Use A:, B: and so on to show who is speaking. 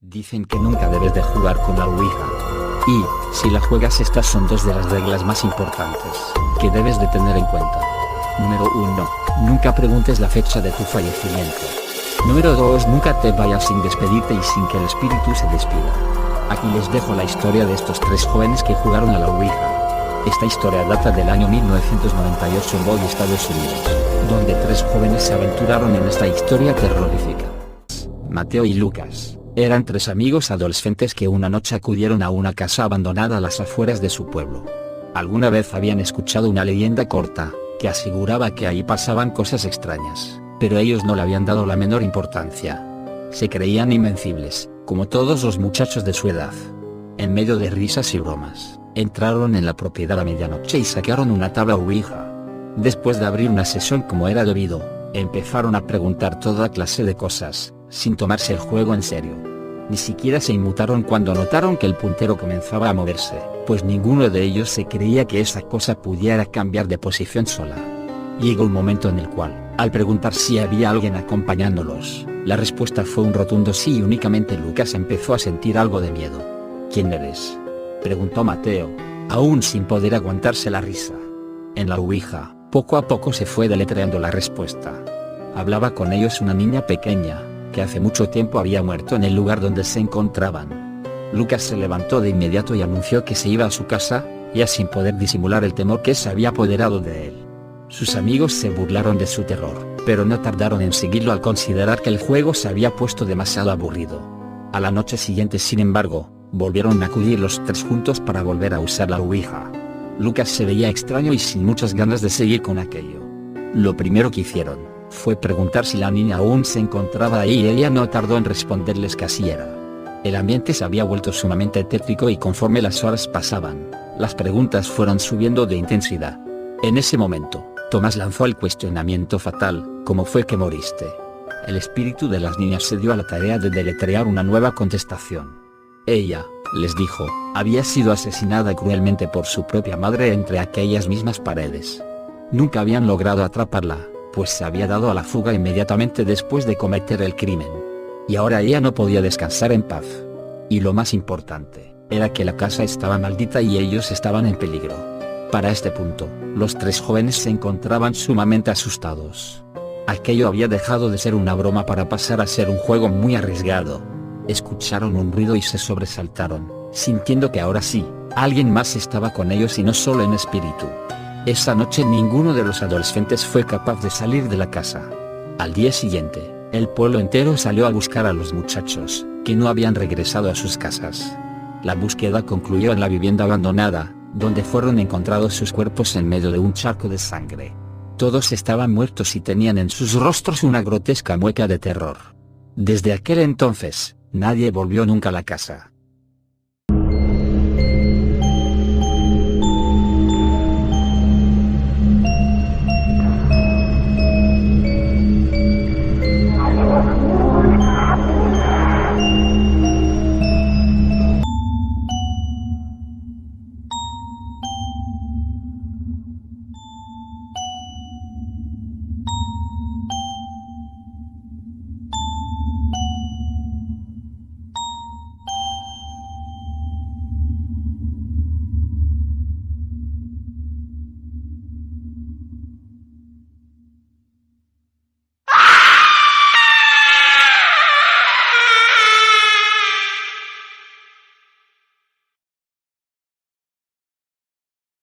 A: Dicen que nunca debes de jugar con la Ouija. Y, si la juegas, estas son dos de las reglas más importantes que debes de tener en cuenta. Número 1. Nunca preguntes la fecha de tu fallecimiento. Número 2. Nunca te vayas sin despedirte y sin que el espíritu se despida. Aquí les dejo la historia de estos tres jóvenes que jugaron a la Ouija. Esta historia data del año 1998 en Bowie, Estados Unidos, donde tres jóvenes se aventuraron en esta historia terrorífica. Mateo y Lucas eran tres amigos adolescentes que una noche acudieron a una casa abandonada a las afueras de su pueblo. Alguna vez habían escuchado una leyenda corta que aseguraba que ahí pasaban cosas extrañas, pero ellos no le habían dado la menor importancia. Se creían invencibles, como todos los muchachos de su edad. En medio de risas y bromas, entraron en la propiedad a medianoche y sacaron una tabla Ouija. Después de abrir una sesión como era debido, empezaron a preguntar toda clase de cosas, sin tomarse el juego en serio. Ni siquiera se inmutaron cuando notaron que el puntero comenzaba a moverse, pues ninguno de ellos se creía que esa cosa pudiera cambiar de posición sola. Llegó un momento en el cual, al preguntar si había alguien acompañándolos, la respuesta fue un rotundo sí y únicamente Lucas empezó a sentir algo de miedo. ¿Quién eres?, preguntó Mateo, aún sin poder aguantarse la risa. En la Ouija, poco a poco se fue deletreando la respuesta. Hablaba con ellos una niña pequeña, que hace mucho tiempo había muerto en el lugar donde se encontraban. Lucas se levantó de inmediato y anunció que se iba a su casa, ya sin poder disimular el temor que se había apoderado de él. Sus amigos se burlaron de su terror, pero no tardaron en seguirlo al considerar que el juego se había puesto demasiado aburrido. A la noche siguiente, sin embargo, volvieron a acudir los tres juntos para volver a usar la Ouija. Lucas se veía extraño y sin muchas ganas de seguir con aquello. Lo primero que hicieron fue preguntar si la niña aún se encontraba ahí y ella no tardó en responderles que así era. El ambiente se había vuelto sumamente tétrico y conforme las horas pasaban, las preguntas fueron subiendo de intensidad. En ese momento, Tomás lanzó el cuestionamiento fatal: ¿cómo fue que moriste? El espíritu de las niñas se dio a la tarea de deletrear una nueva contestación. Ella, les dijo, había sido asesinada cruelmente por su propia madre entre aquellas mismas paredes. Nunca habían logrado atraparla, pues se había dado a la fuga inmediatamente después de cometer el crimen. Y ahora ella no podía descansar en paz. Y lo más importante, era que la casa estaba maldita y ellos estaban en peligro. Para este punto, los tres jóvenes se encontraban sumamente asustados. Aquello había dejado de ser una broma para pasar a ser un juego muy arriesgado. Escucharon un ruido y se sobresaltaron, sintiendo que ahora sí, alguien más estaba con ellos y no solo en espíritu. Esa noche ninguno de los adolescentes fue capaz de salir de la casa. Al día siguiente, el pueblo entero salió a buscar a los muchachos, que no habían regresado a sus casas. La búsqueda concluyó en la vivienda abandonada, donde fueron encontrados sus cuerpos en medio de un charco de sangre. Todos estaban muertos y tenían en sus rostros una grotesca mueca de terror. Desde aquel entonces, nadie volvió nunca a la casa.